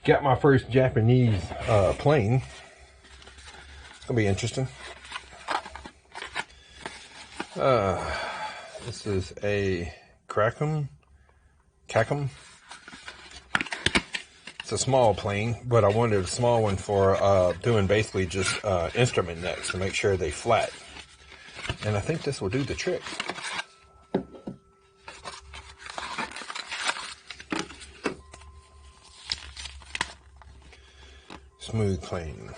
Got my first Japanese plane. It's gonna be interesting. This is a Kakuri. It's a small plane, but I wanted a small one for doing basically just instrument necks to make sure they flat. And I think this will do the trick. Smooth plane.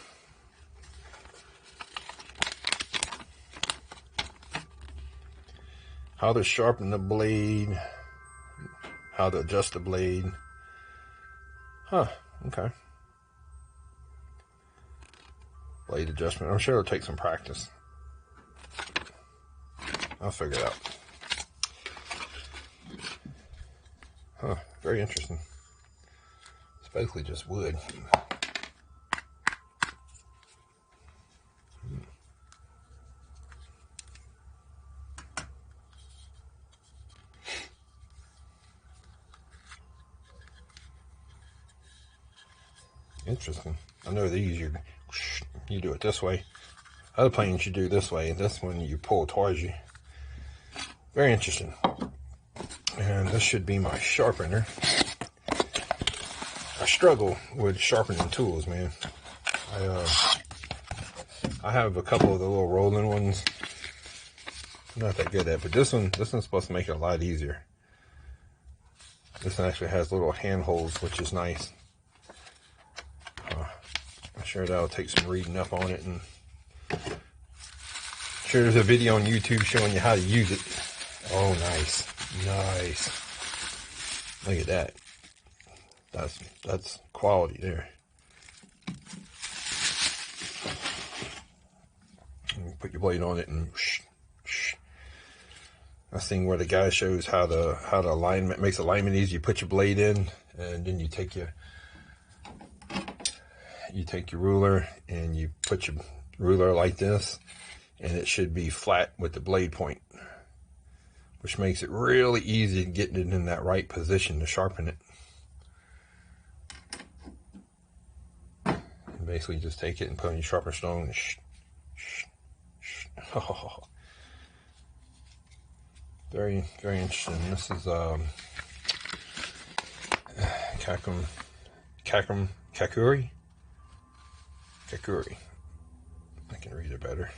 How to sharpen the blade. How to adjust the blade. Huh, okay. Blade adjustment. I'm sure it'll take some practice. I'll figure it out. Huh, very interesting. It's basically just wood. Interesting. I know these you do it this way. Other planes you do this way. This one you pull towards you. Very interesting. And this should be my sharpener. I struggle with sharpening tools, man. I have a couple of the little rolling ones. I'm not that good at, but this one's supposed to make it a lot easier. This one actually has little handholds, which is nice. I'm sure that'll take some reading up on it, and I'm sure there's a video on YouTube showing you how to use it. Oh, nice, nice. Look at that. That's quality there. And put your blade on it and I've seen where the guy shows how the alignment makes alignment easy. You put your blade in, and then you take your ruler and you put your ruler like this, and it should be flat with the blade point, which makes it really easy getting it in that right position to sharpen it. And basically just take it and put on your sharpener stone and Oh, very, very interesting. This is Kakuri. I can read it better.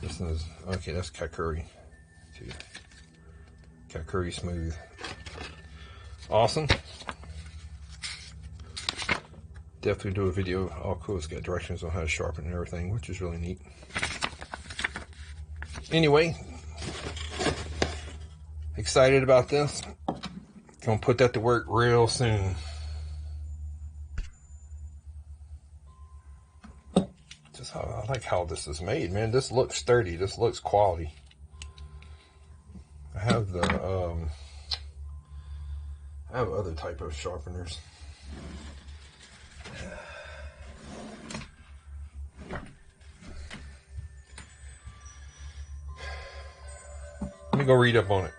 This is, okay, that's Kakuri too. Kakuri smooth. Awesome. Definitely do a video. All cool. It's got directions on how to sharpen and everything, which is really neat. Anyway, excited about this. Gonna put that to work real soon. Just how I like how this is made, man. This looks sturdy. This looks quality. I have the I have other type of sharpeners. Let me go read up on it.